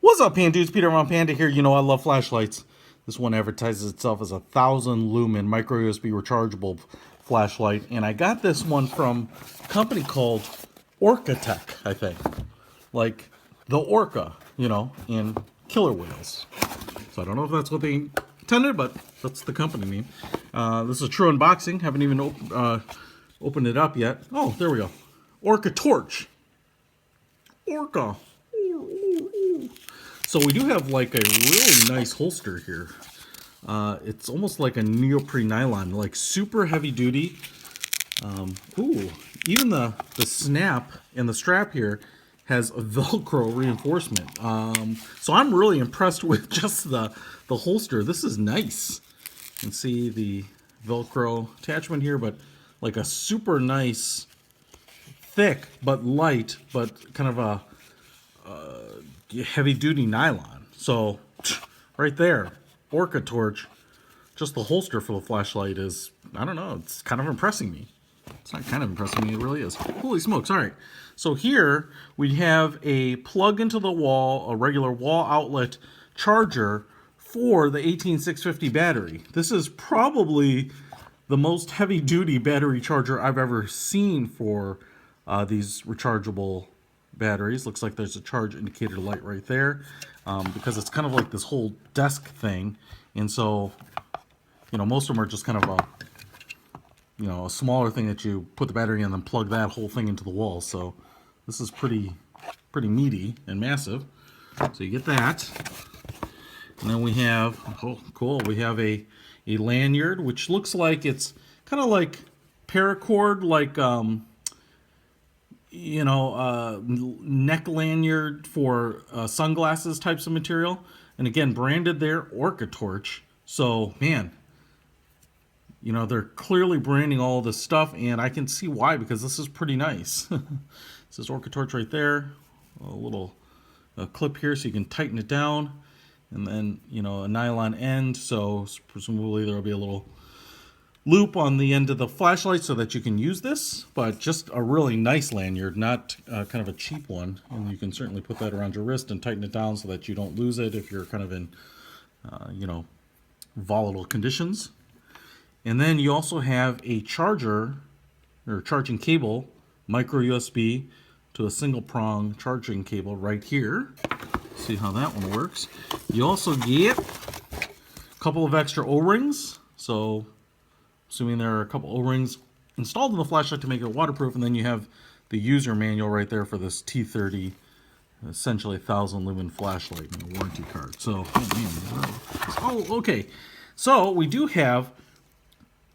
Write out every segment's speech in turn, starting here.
What's up, Panda dudes? Peter from Panda here. You know I love flashlights. This one advertises itself as a 1,000 lumen micro USB rechargeable flashlight, and I got this one from a company called ORCATORCH, I think, like the orca, in killer whales. So I don't know if that's what they intended, but that's the company name. This is a true unboxing. Haven't even opened it up yet. Oh, there we go. ORCATORCH. Orca. So we do have like a really nice holster here. It's almost like a neoprene nylon, like super heavy duty. Ooh, even the snap and the strap here has a Velcro reinforcement. So I'm really impressed with just the holster. This is nice. You can see the Velcro attachment here, but like a super nice, thick but light, but kind of a heavy duty nylon. So right there, ORCATORCH. Just the holster for the flashlight is, I don't know, it's kind of impressing me. It's not kind of impressing me, it really is. Holy smokes. All right, so here we have a plug into the wall, a regular wall outlet charger for the 18650 battery. This is probably the most heavy duty battery charger I've ever seen for these rechargeable batteries. Looks like there's a charge indicator light right there, because it's kind of like this whole desk thing. And so, most of them are just kind of a smaller thing that you put the battery in and then plug that whole thing into the wall. So this is pretty meaty and massive. So you get that. And then we have, oh cool, we have a lanyard, which looks like it's kind of like paracord, like neck lanyard for sunglasses types of material. And again, branded there, ORCATORCH. So, man, they're clearly branding all this stuff, and I can see why, because this is pretty nice. This is ORCATORCH right there. A little clip here so you can tighten it down. And then, a nylon end, so presumably there'll be a little loop on the end of the flashlight so that you can use this, but just a really nice lanyard, not kind of a cheap one. And you can certainly put that around your wrist and tighten it down so that you don't lose it if you're kind of in, volatile conditions. And then you also have a charger, or charging cable, micro USB to a single prong charging cable right here. See how that one works. You also get a couple of extra O-rings. So assuming there are a couple O-rings installed in the flashlight to make it waterproof, and then you have the user manual right there for this T30, essentially 1,000 lumen flashlight, and a warranty card. So, okay. So we do have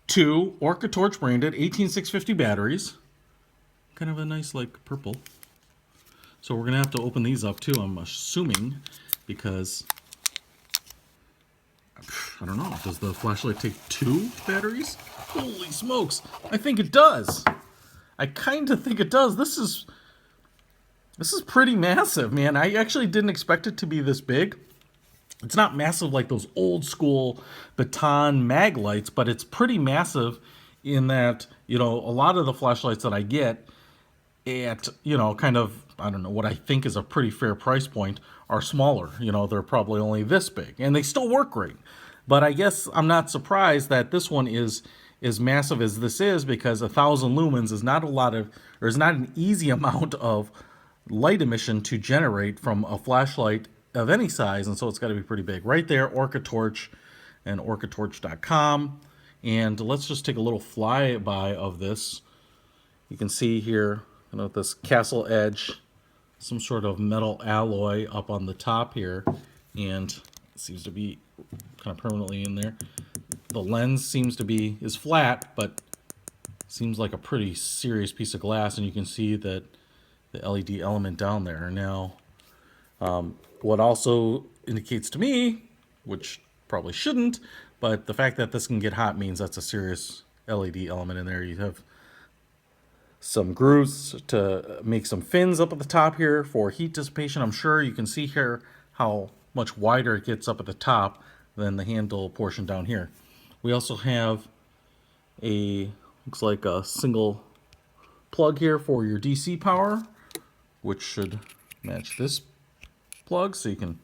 two ORCATORCH branded 18650 batteries. Kind of a nice, like, purple. So we're gonna have to open these up too, I'm assuming, because I don't know, does the flashlight take two batteries? Holy smokes, I think it does. I kind of think it does. This is pretty massive, man. I actually didn't expect it to be this big. It's not massive like those old school baton mag lights, but it's pretty massive in that, a lot of the flashlights that I get at, kind of, I don't know, what I think is a pretty fair price point are smaller. They're probably only this big, and they still work great. But I guess I'm not surprised that this one is as massive as this is, because 1,000 lumens is not is not an easy amount of light emission to generate from a flashlight of any size, and so it's got to be pretty big. Right there, ORCATORCH and ORCATORCH.com. And let's just take a little flyby of this. You can see here, this castle edge, some sort of metal alloy up on the top here, and it seems to be kind of permanently in there. The lens is flat, but seems like a pretty serious piece of glass, and you can see that the LED element down there. Now, what also indicates to me, which probably shouldn't, but the fact that this can get hot means that's a serious LED element in there. You have some grooves to make some fins up at the top here for heat dissipation. I'm sure you can see here how much wider it gets up at the top than the handle portion down here. We also have looks like a single plug here for your DC power, which should match this plug, so you can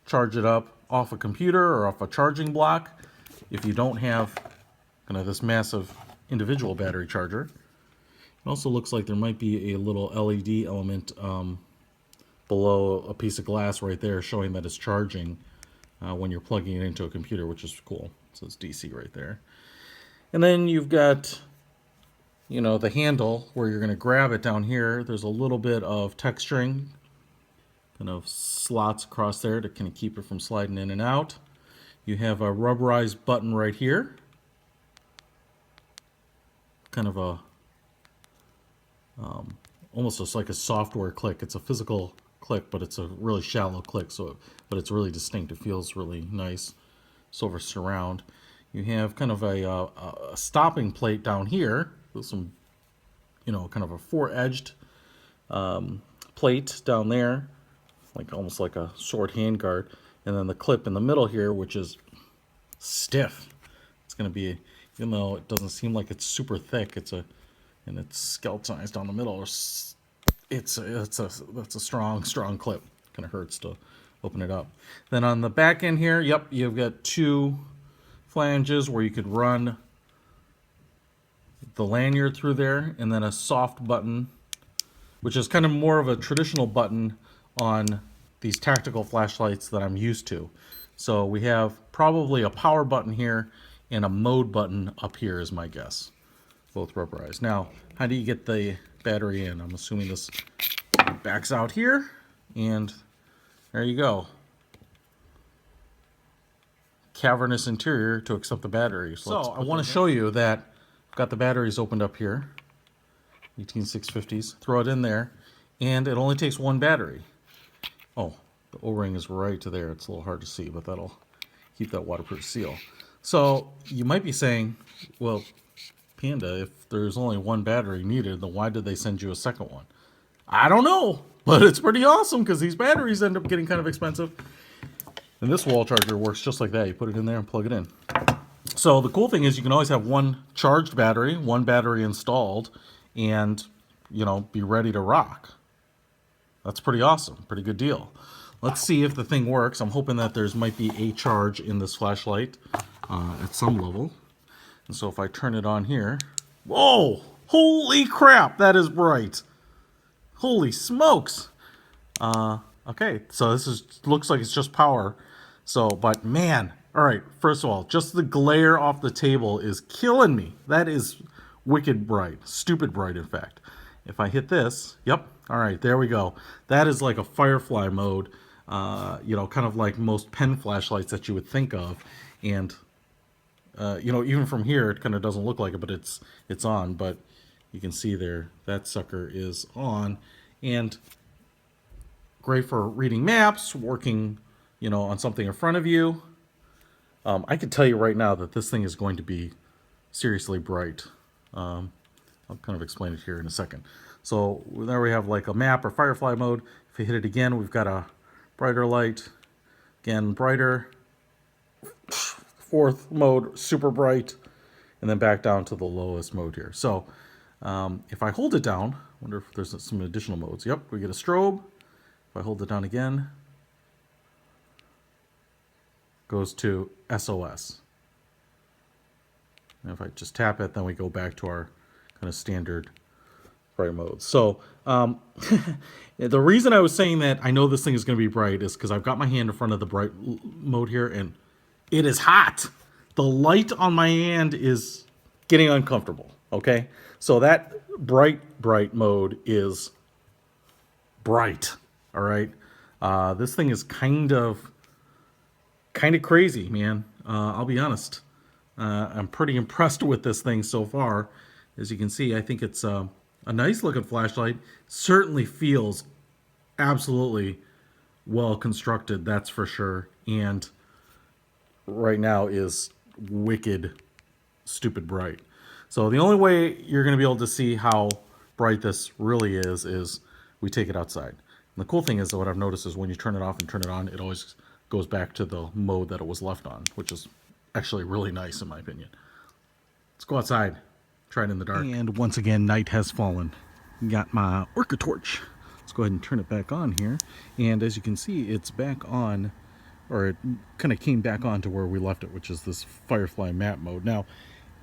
charge it up off a computer or off a charging block if you don't have kind of this massive individual battery charger. It also looks like there might be a little LED element below a piece of glass right there showing that it's charging when you're plugging it into a computer, which is cool. So it's DC right there. And then you've got, you know, the handle where you're going to grab it down here. There's a little bit of texturing, kind of slots across there to kind of keep it from sliding in and out. You have a rubberized button right here. Kind of a, almost just like a software click. It's a physical click, but it's a really shallow click, but it's really distinct. It feels really nice. Silver surround. You have kind of a stopping plate down here with some, you know, kind of a four-edged plate down there, like almost like a short hand guard, and then the clip in the middle here, which is stiff. It's going to be, even though it doesn't seem like it's super thick, and it's skeletonized down the middle. That's a strong clip. Kind of hurts to open it up. Then on the back end here, yep, you've got two flanges where you could run the lanyard through there, and then a soft button, which is kind of more of a traditional button on these tactical flashlights that I'm used to. So we have probably a power button here and a mode button up here is my guess. Both rubberized. Now, how do you get the battery in? I'm assuming this backs out here, and there you go. Cavernous interior to accept the battery. So I want to show you that I've got the batteries opened up here. 18650s. Throw it in there, and it only takes one battery. Oh, the O-ring is right to there. It's a little hard to see, but that'll keep that waterproof seal. So you might be saying, well, Panda, if there's only one battery needed, then why did they send you a second one? I don't know, but it's pretty awesome because these batteries end up getting kind of expensive. And this wall charger works just like that. You put it in there and plug it in. So the cool thing is you can always have one charged battery, one battery installed, and, you know, be ready to rock. That's pretty awesome. Pretty good deal. Let's see if the thing works. I'm hoping that there's might be a charge in this flashlight at some level. And so if I turn it on here, whoa, holy crap, that is bright. Holy smokes. Okay, so looks like it's just power. So, but man, all right, first of all, just the glare off the table is killing me. That is wicked bright, stupid bright, in fact. If I hit this, yep, all right, there we go. That is like a firefly mode, you know, kind of like most pen flashlights that you would think of. And you know, even from here, it kind of doesn't look like it, but it's on. But you can see there, that sucker is on. And great for reading maps, working, you know, on something in front of you. I can tell you right now that this thing is going to be seriously bright. I'll kind of explain it here in a second. So there we have like a map or firefly mode. If we hit it again, we've got a brighter light. Again, brighter. Fourth mode, super bright, and then back down to the lowest mode here. So if I hold it down, I wonder if there's some additional modes. Yep, we get a strobe. If I hold it down again, goes to SOS. And if I just tap it, then we go back to our kind of standard bright mode. So the reason I was saying that I know this thing is going to be bright is because I've got my hand in front of the bright mode here, and it is hot. The light on my hand is getting uncomfortable, okay? So that bright mode is bright, all right? This thing is kind of crazy, man. I'll be honest. I'm pretty impressed with this thing so far. As you can see, I think it's a nice looking flashlight. Certainly feels absolutely well constructed, that's for sure. And right now is wicked stupid bright. So the only way you're going to be able to see how bright this really is we take it outside. And the cool thing is that what I've noticed is when you turn it off and turn it on, it always goes back to the mode that it was left on, which is actually really nice in my opinion. Let's go outside, try it in the dark. And once again, night has fallen. Got my ORCATORCH. Let's go ahead and turn it back on here. And as you can see, it's back on or it kind of came back on to where we left it, which is this Firefly map mode. Now,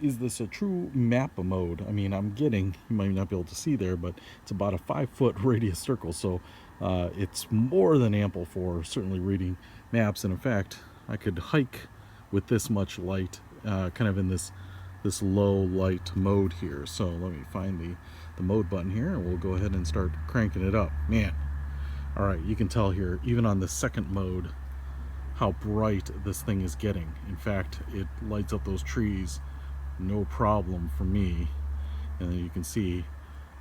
is this a true map mode? I mean, you might not be able to see there, but it's about a 5-foot radius circle, so it's more than ample for certainly reading maps. And in fact, I could hike with this much light, kind of in this low light mode here. So let me find the mode button here, and we'll go ahead and start cranking it up. Man, all right, you can tell here, even on the second mode, how bright this thing is getting. In fact, it lights up those trees no problem for me. And then you can see,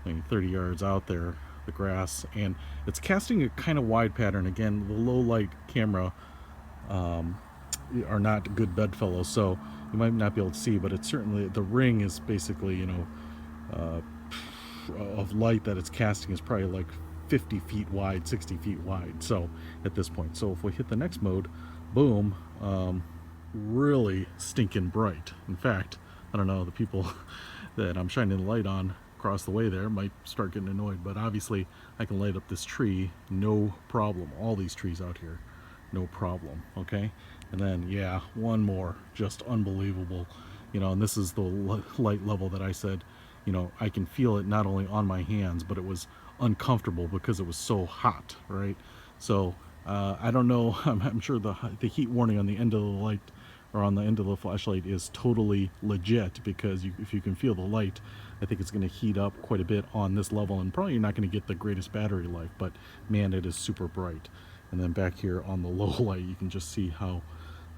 I mean, 30 yards out there, the grass, and it's casting a kind of wide pattern. Again, the low light camera are not good bedfellows, so you might not be able to see, but it's certainly, the ring is basically, you know, of light that it's casting is probably like 50 feet wide, 60 feet wide. So at this point, so if we hit the next mode, boom, really stinking bright. In fact, I don't know, the people that I'm shining the light on across the way there might start getting annoyed, but obviously I can light up this tree no problem. All these trees out here, no problem. Okay, and then yeah, one more, just unbelievable. You know, and this is the light level that I said, you know, I can feel it not only on my hands, but it was uncomfortable because it was so hot, right? So I don't know, I'm sure the heat warning on the end of the light, or on the end of the flashlight, is totally legit, because if you can feel the light, I think it's going to heat up quite a bit on this level, and probably you're not going to get the greatest battery life, but man, it is super bright. And then back here on the low light, you can just see how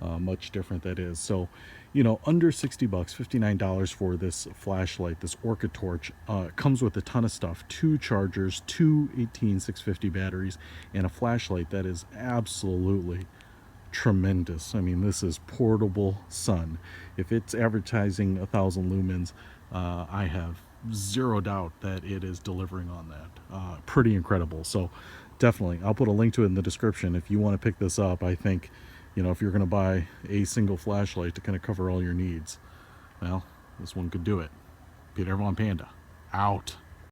much different that is. So, you know, under 60 bucks, $59 for this flashlight, this ORCATORCH. Comes with a ton of stuff: 2 chargers, 2 18650 batteries, and a flashlight that is absolutely tremendous. I mean, this is portable sun. If it's advertising 1,000 lumens, I have zero doubt that it is delivering on that. Pretty incredible. So definitely, I'll put a link to it in the description if you want to pick this up. I think, you know, if you're going to buy a single flashlight to kind of cover all your needs, well, this one could do it. Peter Von Panda, out.